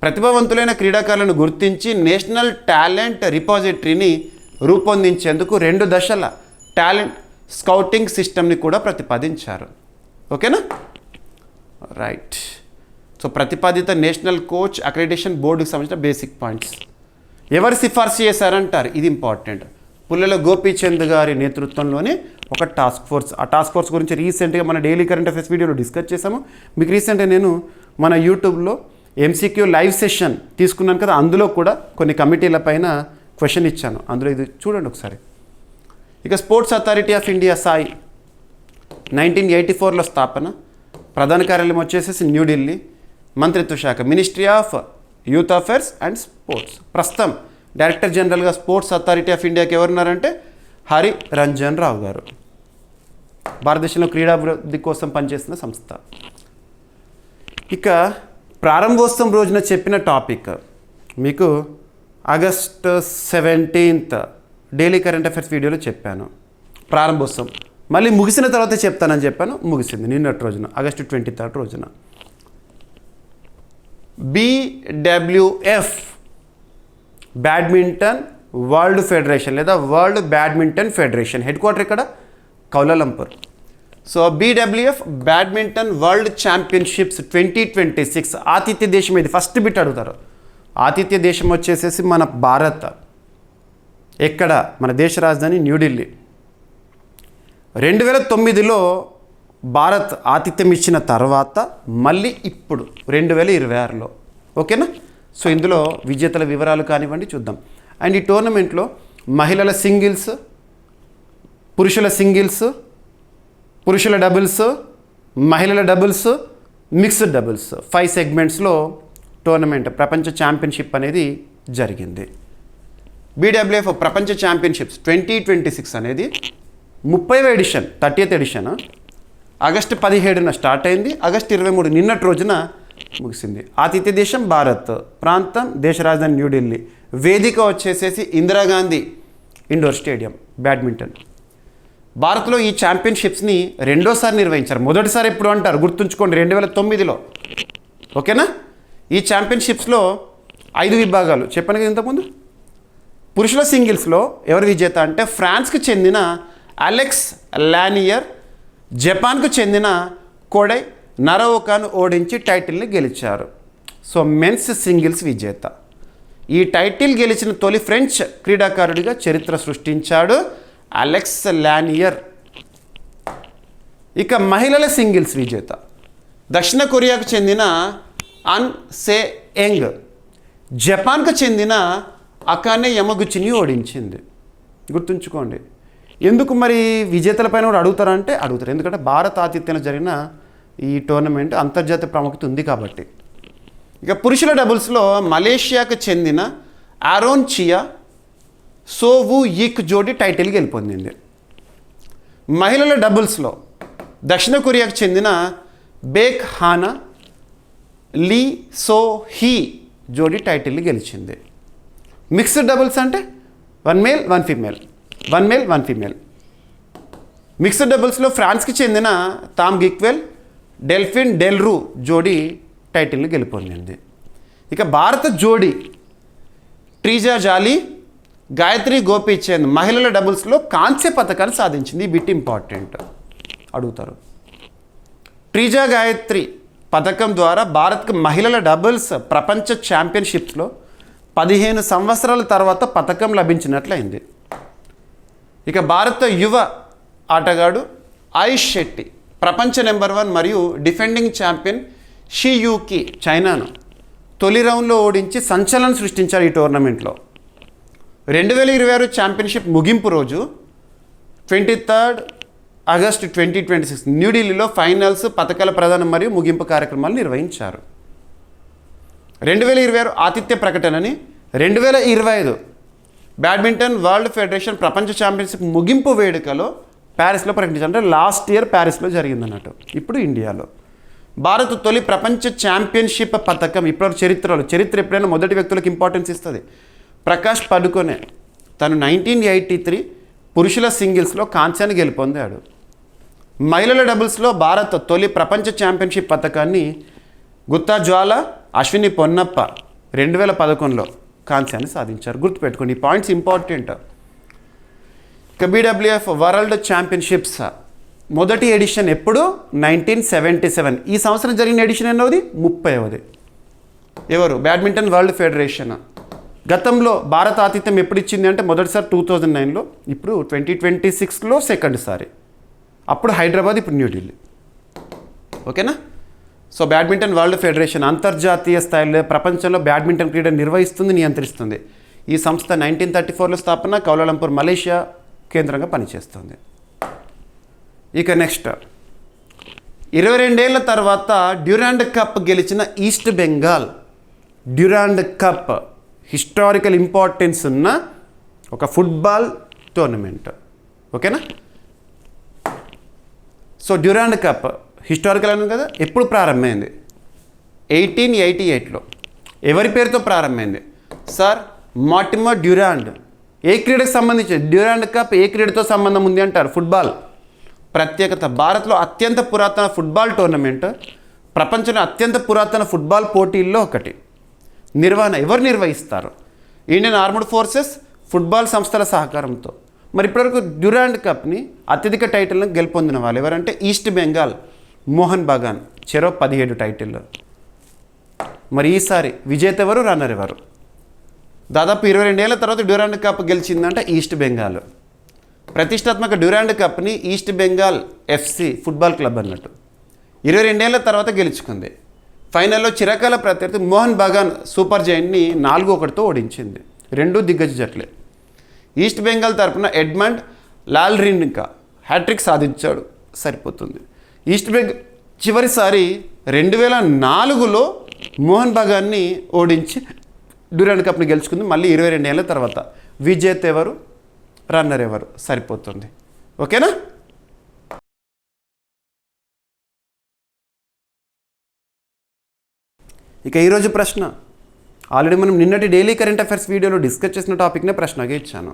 ప్రతిభావంతులైన క్రీడాకారులను గుర్తించి నేషనల్ టాలెంట్ రిపాజిటరీని రూపొందించేందుకు 2 దశల టాలెంట్ స్కౌటింగ్ సిస్టమ్ని కూడా ప్రతిపాదించారు. ఓకేనా. రైట్. సో ప్రతిపాదిత నేషనల్ కోచ్ అక్రెడిటేషన్ బోర్డుకి సంబంధించిన బేసిక్ పాయింట్స్. ఎవరు సిఫార్సు చేశారంటారు, ఇది ఇంపార్టెంట్. పుల్లెల గోపీచంద్ గారి నేతృత్వంలోనే ఒక టాస్క్ ఫోర్స్. ఆ టాస్క్ ఫోర్స్ గురించి రీసెంట్గా మన డైలీ కరెంట్ అఫేర్స్ వీడియోలో డిస్కస్ చేసాము. మీకు రీసెంట్గా నేను మన యూట్యూబ్లో MCQ లైవ్ సెషన్ తీసుకున్నాను కదా, అందులో కూడా కొన్ని కమిటీల పైన క్వశ్చన్ ఇచ్చాను. అందులో ఇది చూడండి ఒకసారి. ఇక sports authority of India SAI 1984లో స్థాపన. ప్రధాన కార్యాలయం వచ్చేసి న్యూఢిల్లీ. మంత్రిత్వ శాఖ ministry of youth affairs and sports. ప్రస్తుతం డైరెక్టర్ జనరల్గా స్పోర్ట్స్ అథారిటీ ఆఫ్ ఇండియాకి ఎవరున్నారంటే హరి రంజన్ రావు గారు. భారతదేశంలో క్రీడాభివృద్ధి కోసం పనిచేస్తున్న సంస్థ. ఇక ప్రారంభోత్సవం రోజున చెప్పిన టాపిక్ మీకు August 17th daily current affairs వీడియోలో చెప్పాను. ప్రారంభోత్సవం మళ్ళీ ముగిసిన తర్వాత చెప్తానని చెప్పాను, ముగిసింది నిన్నటి రోజున ఆగస్టు 23rd రోజున. BWF బ్యాడ్మింటన్ వరల్డ్ ఫెడరేషన్ లేదా world badminton federation. Head quarter ఇక్కడ Kuala Lumpur. So BWF badminton world championships 2026 ఆతిథ్య దేశం ఇది. ఫస్ట్ బిట్ అడుగుతారు. ఆతిథ్య దేశం వచ్చేసేసి మన భారత్. ఎక్కడ? మన దేశ రాజధాని న్యూఢిల్లీ. 2009లో భారత్ ఆతిథ్యం ఇచ్చిన తర్వాత మళ్ళీ ఇప్పుడు 2026లో. ఓకేనా? సో ఇందులో విజేతల వివరాలు కానివ్వండి చూద్దాం. అండ్ ఈ టోర్నమెంట్లో మహిళల సింగిల్స్, పురుషుల సింగిల్స్, పురుషుల డబుల్స్, మహిళల డబుల్స్, మిక్స్డ్ డబుల్స్ 5 సెగ్మెంట్స్లో టోర్నమెంట్ ప్రపంచ ఛాంపియన్షిప్ అనేది జరిగింది. BWF ప్రపంచ ఛాంపియన్షిప్స్ 2026 అనేది 30వ ఎడిషన్, 30th ఎడిషన్. ఆగస్టు 17న స్టార్ట్ అయింది. ఆగస్టు 23 నిన్నటి రోజున ముగిసింది. ఆతిథ్య దేశం భారత్, ప్రాంతం దేశ రాజధాని న్యూఢిల్లీ, వేదిక వచ్చేసేసి ఇందిరాగాంధీ ఇండోర్ స్టేడియం బ్యాడ్మింటన్. భారత్లో ఈ ఛాంపియన్షిప్స్ని రెండోసారి నిర్వహించారు. మొదటిసారి ఎప్పుడు అంటారు గుర్తుంచుకోండి, 2009లో. ఓకేనా? ఈ ఛాంపియన్షిప్స్లో 5 విభాగాలు చెప్పాను కదా ఇంతకుముందు. పురుషుల సింగిల్స్లో ఎవరు విజేత అంటే ఫ్రాన్స్కి చెందిన అలెక్స్ లానియర్, జపాన్కు చెందిన కోడై నరవోకాను ఓడించి టైటిల్ని గెలిచారు. సో మెన్స్ సింగిల్స్ విజేత. ఈ టైటిల్ గెలిచిన తొలి ఫ్రెంచ్ క్రీడాకారుడిగా చరిత్ర సృష్టించాడు అలెక్స్ లానియర్. ఇక మహిళల సింగిల్స్ విజేత దక్షిణ కొరియాకు చెందిన అన్ సే ఎంగ్ జపాన్కు చెందిన అకానే యమగుచిని ఓడించింది. గుర్తుంచుకోండి. ఎందుకు మరి విజేతలపైన కూడా అడుగుతారంటే అడుగుతారు, ఎందుకంటే భారత ఆతిథ్యంలో జరిగిన ఈ టోర్నమెంట్ అంతర్జాతీయ ప్రాముఖ్యత ఉంది కాబట్టి. ఇక పురుషుల డబుల్స్లో మలేషియాకు చెందిన ఆరోన్ చియా సో వు ఈక్ జోడీ టైటిల్ గెలుపొందింది. మహిళల డబుల్స్లో దక్షిణ కొరియాకు చెందిన Baek Hana Lee So Hee జోడీ టైటిల్ని గెలిచింది. మిక్స్డ్ డబుల్స్ అంటే 1 male 1 female, 1 male 1 female. Mixed డబుల్స్లో ఫ్రాన్స్కి చెందిన తామ్ గిక్వెల్ డెల్ఫిన్ డెల్రూ జోడీ టైటిల్ని గెలుపొందింది. ఇక భారత జోడీ ట్రీజా జాలీ, గాయత్రి గోపీచంద్ మహిళల డబుల్స్లో కాంస్య పథకాన్ని సాధించింది. ఈ బిట్ ఇంపార్టెంట్, అడుగుతారు. ట్రీజా గాయత్రి పథకం ద్వారా భారత్కు మహిళల డబుల్స్ ప్రపంచ ఛాంపియన్షిప్స్లో 15 సంవత్సరాల తర్వాత పథకం లభించినట్లయింది. ఇక భారత యువ ఆటగాడు ఆయుష్ శెట్టి ప్రపంచ నెంబర్ 1 మరియు డిఫెండింగ్ ఛాంపియన్ షియూకి చైనాను తొలి రౌండ్లో ఓడించి సంచలనం సృష్టించారు ఈ టోర్నమెంట్లో. 2026 ఛాంపియన్షిప్ ముగింపు రోజు 23 ఆగస్టు 2026 న్యూఢిల్లీలో ఫైనల్స్, పథకాల ప్రదానం మరియు ముగింపు కార్యక్రమాలు నిర్వహించారు. 2026 ఆతిథ్య ప్రకటనని 2025 బ్యాడ్మింటన్ వరల్డ్ ఫెడరేషన్ ప్రపంచ ఛాంపియన్షిప్ ముగింపు వేడుకలో ప్యారిస్లో ప్రకటించారు. అంటే లాస్ట్ ఇయర్ ప్యారిస్లో జరిగిందన్నట్టు. ఇప్పుడు ఇండియాలో భారత్ తొలి ప్రపంచ ఛాంపియన్షిప్ పథకం ఇప్పటివరకు చరిత్ర ఎప్పుడైనా మొదటి వ్యక్తులకు ఇంపార్టెన్స్ ఇస్తుంది. ప్రకాష్ పడుకోనే తను 1983 పురుషుల సింగిల్స్లో కాంస్యాన్ని గెలుపొందాడు. మహిళల డబుల్స్లో భారత్ తొలి ప్రపంచ ఛాంపియన్షిప్ పథకాన్ని గుత్తా జ్వాల, అశ్విని పొన్నప్ప 2011లో కాంస్యాన్ని సాధించారు. గుర్తుపెట్టుకోండి, ఈ పాయింట్స్ ఇంపార్టెంట్. ఇక BWF వరల్డ్ ఛాంపియన్షిప్స్ మొదటి ఎడిషన్ ఎప్పుడు 1977. ఈ సంవత్సరం జరిగిన ఎడిషన్ ఎన్నోది 30వది. ఎవరు? Badminton world federation. గతంలో భారత ఆతిథ్యం ఎప్పుడు ఇచ్చింది అంటే మొదటిసారి 2009లో, ఇప్పుడు 2026లో సెకండ్ సారి. అప్పుడు హైదరాబాద్, ఇప్పుడు న్యూఢిల్లీ. ఓకేనా? సో బ్యాడ్మింటన్ వరల్డ్ ఫెడరేషన్ అంతర్జాతీయ స్థాయిలో ప్రపంచంలో బ్యాడ్మింటన్ క్రీడ నిర్వహిస్తుంది, నియంత్రిస్తుంది. ఈ సంస్థ 1934లో స్థాపన, కౌలాలంపూర్ మలేషియా కేంద్రంగా పనిచేస్తుంది. ఇక నెక్స్ట్ 22 ఏళ్ల తర్వాత డ్యూరాండ్ కప్ గెలిచిన East Bengal. Durand Cup historical importance ఉన్న ఒక ఫుట్బాల్ టోర్నమెంట్. ఓకేనా? సో డ్యూరాండ్ కప్ హిస్టారికల్ అని కదా, ఎప్పుడు ప్రారంభమైంది? 1888లో. ఎవరి పేరుతో ప్రారంభమైంది? Sir Mortimer Durand. ఏ క్రీడకు సంబంధించి డ్యూరాండ్ కప్ ఏ క్రీడతో సంబంధం ఉంది అంటారు? ఫుట్బాల్. ప్రత్యేకత భారత్లో అత్యంత పురాతన ఫుట్బాల్ టోర్నమెంట్, ప్రపంచంలో అత్యంత పురాతన ఫుట్బాల్ పోటీల్లో ఒకటి. నిర్వహణ ఎవరు నిర్వహిస్తారు? ఇండియన్ ఆర్మ్డ్ ఫోర్సెస్, ఫుట్బాల్ సంస్థల సహకారంతో. మరి ఇప్పటివరకు డ్యూరాండ్ కప్ని అత్యధిక టైటిల్ను గెలుపొందిన వాళ్ళు ఎవరంటే ఈస్ట్ బెంగాల్, మోహన్ బగాన్, చెరో 17 టైటిల్. మరి ఈసారి విజేత ఎవరు, రన్నర్ ఎవరు? దాదాపు 22 ఏళ్ల తర్వాత డ్యూరాండ్ కప్ గెలిచిందంటే ఈస్ట్ బెంగాల్. ప్రతిష్టాత్మక డ్యూరాండ్ కప్ని East Bengal FC football club అన్నట్టు 22 ఏళ్ల తర్వాత గెలుచుకుంది. ఫైనల్లో చిరకాల ప్రత్యర్థి మోహన్ బగాన్ సూపర్ జైంట్ని 4-1తో ఓడించింది. 2 దిగ్గజ జట్లే. ఈస్ట్ బెంగాల్ తరపున ఎడ్మండ్ లాల్రిన్కా హ్యాట్రిక్ సాధించాడు, సరిపోతుంది. ఈస్ట్ బెంగాల్ చివరిసారి 2004లో మోహన్ బగాన్ని ఓడించి డ్యూరాండ్ కప్ని గెలుచుకుంది. మళ్ళీ 22 ఏళ్ల తర్వాత. విజేత ఎవరు, రన్నర్ ఎవరు, సరిపోతుంది. ఓకేనా? ఇక ఈరోజు ప్రశ్న ఆల్రెడీ మనం నిన్నటి డైలీ కరెంట్ అఫైర్స్ వీడియోలో డిస్కస్ చేసిన టాపిక్నే ప్రశ్నగా ఇచ్చాను.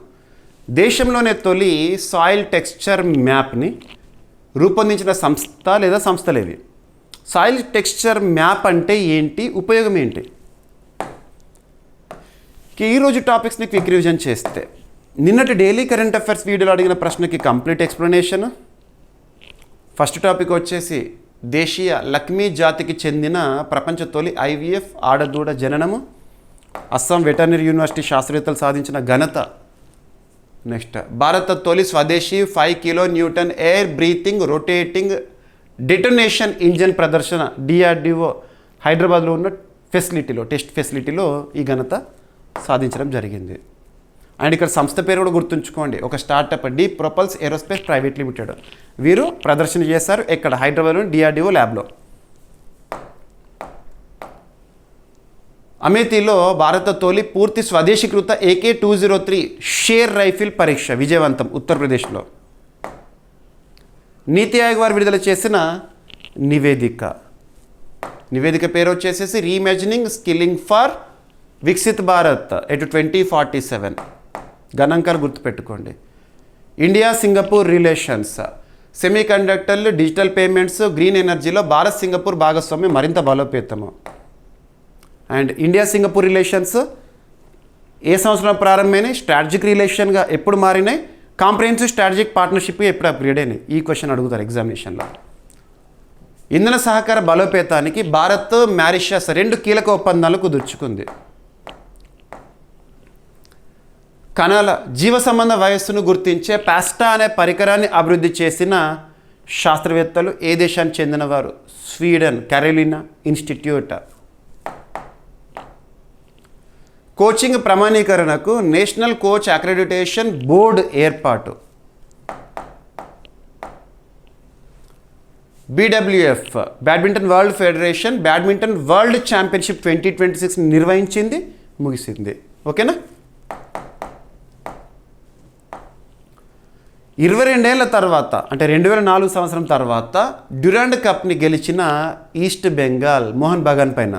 దేశంలోనే తొలి సాయిల్ టెక్స్చర్ మ్యాప్ని రూపొందించిన సంస్థ లేదా సంస్థలేవి? సాయిల్ టెక్స్చర్ మ్యాప్ అంటే ఏంటి, ఉపయోగం ఏంటి? ఈరోజు టాపిక్స్ని క్విక్ రివిజన్ చేస్తే, నిన్నటి డైలీ కరెంట్ అఫైర్స్ వీడియోలో అడిగిన ప్రశ్నకి కంప్లీట్ ఎక్స్ప్లెనేషన్. ఫస్ట్ టాపిక్ వచ్చేసి దేశీయ లక్మీ జాతికి చెందిన ప్రపంచ తొలి ఐవీఎఫ్ ఆడదూడ జననము, అస్సాం వెటర్నరీ యూనివర్సిటీ శాస్త్రవేత్తలు సాధించిన ఘనత. నెక్స్ట్ భారత తొలి స్వదేశీ 5 kilo Newton air breathing rotating detonation engine ప్రదర్శన డిఆర్డిఓ హైదరాబాద్లో ఉన్న ఫెసిలిటీలో, టెస్ట్ ఫెసిలిటీలో ఈ ఘనత సాధించడం జరిగింది. అండ్ ఇక్కడ సంస్థ పేరు కూడా గుర్తుంచుకోండి, ఒక startup Deep Propulse Aerospace Private Limited. వీరు ప్రదర్శన చేశారు ఎక్కడ? హైదరాబాద్లోని డిఆర్డిఓ ల్యాబ్లో. అమేథీలో భారత తొలి పూర్తి స్వదేశీకృత AK-203 షేర్ రైఫిల్ పరీక్ష విజయవంతం, ఉత్తరప్రదేశ్లో. నీతి ఆయోగ్ వారు విడుదల చేసిన నివేదిక పేరు వచ్చేసేసి reimagining skilling for Viksit Bharat at 2047. గణాంకాలు గుర్తుపెట్టుకోండి. ఇండియా సింగపూర్ రిలేషన్స్, సెమీకండక్టర్లు, డిజిటల్ పేమెంట్స్, గ్రీన్ ఎనర్జీలో భారత్ సింగపూర్ భాగస్వామ్యం మరింత బలోపేతము. అండ్ ఇండియా సింగపూర్ రిలేషన్స్ ఏ సంవత్సరం ప్రారంభమైనాయి? స్ట్రాటజిక్ రిలేషన్గా ఎప్పుడు మారినాయి? కాంప్రహెన్సివ్ స్ట్రాటజిక్ పార్ట్నర్షిప్ ఎప్పుడు అప్గ్రేడ్ అయినాయి? ఈ క్వశ్చన్ అడుగుతారు ఎగ్జామినేషన్లో. ఇంధన సహకార బలోపేతానికి భారత్ మారిషస్ 2 కీలక ఒప్పందాలు కుదుర్చుకుంది. కణాల జీవ సంబంధ వయస్సును గుర్తించే పాస్టా అనే పరికరాన్ని అభివృద్ధి చేసిన శాస్త్రవేత్తలు ఏ దేశానికి చెందినవారు? Sweden, Karolina Institute. కోచింగ్ ప్రమాణీకరణకు నేషనల్ కోచ్ అక్రెడిటేషన్ బోర్డు ఏర్పాటు. BWF badminton world Federation Badminton World Championship 2026 నిర్వహించింది, ముగిసింది. ఓకేనా? 22 ఏళ్ల తర్వాత అంటే 2004 సంవత్సరం తర్వాత డ్యూరాండ్ కప్ని గెలిచిన ఈస్ట్ బెంగాల్ మోహన్ బగాన్ పైన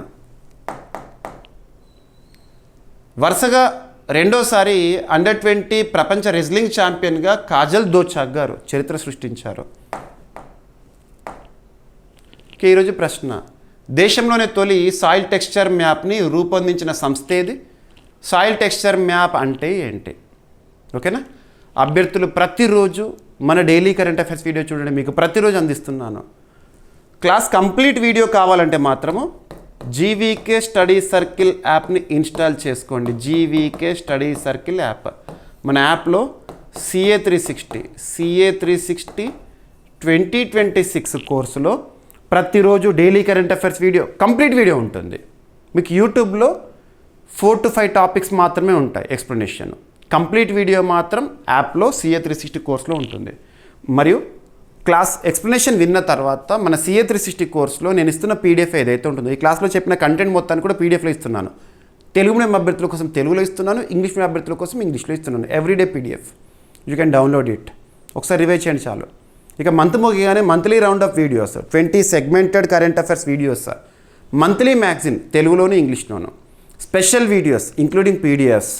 వరుసగా రెండోసారి అండర్-20 ప్రపంచ రెజ్లింగ్ ఛాంపియన్గా కాజల్ దోచాక్ గారు చరిత్ర సృష్టించారు. ఈరోజు ప్రశ్న, దేశంలోనే తొలి సాయిల్ టెక్స్చర్ మ్యాప్ని రూపొందించిన సంస్థ ఏది? సాయిల్ టెక్స్చర్ మ్యాప్ అంటే ఏంటి? ఓకేనా? అభ్యర్థులు ప్రతిరోజు మన డైలీ కరెంట్ అఫైర్స్ వీడియో చూడండి, మీకు ప్రతిరోజు అందిస్తున్నాను. క్లాస్ కంప్లీట్ వీడియో కావాలంటే మాత్రము జీవీకే స్టడీ సర్కిల్ యాప్ని ఇన్స్టాల్ చేసుకోండి. GVK study circle app. మన యాప్లో CA360 2026 కోర్సులో ప్రతిరోజు daily current affairs video complete video ఉంటుంది. మీకు యూట్యూబ్లో 4 to 5 టాపిక్స్ మాత్రమే ఉంటాయి ఎక్స్ప్లెనేషన్. కంప్లీట్ వీడియో మాత్రం యాప్లో CA360 కోర్సులో ఉంటుంది. మరియు క్లాస్ ఎక్స్ప్లెనేషన్ విన్న తర్వాత మన CA360 కోర్సులో నేను ఇస్తున్న PDF ఏదైతే ఉంటుందో, ఈ క్లాస్లో చెప్పిన కంటెంట్ మొత్తాన్ని కూడా PDFలో ఇస్తున్నాను. తెలుగు మీడియం అభ్యర్థుల కోసం తెలుగులో ఇస్తున్నాను, ఇంగ్లీష్ మీడియం అభ్యర్థుల కోసం ఇంగ్లీష్లో ఇస్తున్నాను. Everyday PDF, you can download it. ఒకసారి రివైజ్ చేయండి చాలు. ఇక మంత్ ముగియగానే monthly round off videos, 20 segmented current affairs videos, monthly magazine తెలుగులోను ఇంగ్లీష్లోను, special videos including PDFs,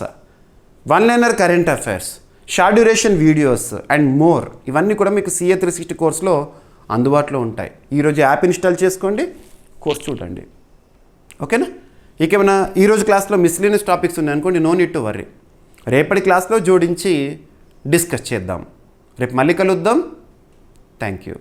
one liner current affairs, short duration videos and more. ఇవన్నీ కూడా మీకు CA360 కోర్సులో అందుబాటులో ఉంటాయి. ఈరోజు యాప్ ఇన్స్టాల్ చేసుకోండి, కోర్స్ చూడండి. ఓకేనా? ఇక ఏమైనా ఈరోజు క్లాస్లో మిస్లీనియస్ టాపిక్స్ ఉన్నాయనుకోండి, నో నీడ్ టు వర్రీ. రేపటి క్లాస్లో జోడించి డిస్కస్ చేద్దాం. రేపు మళ్ళీ కలుద్దాం. Thank you.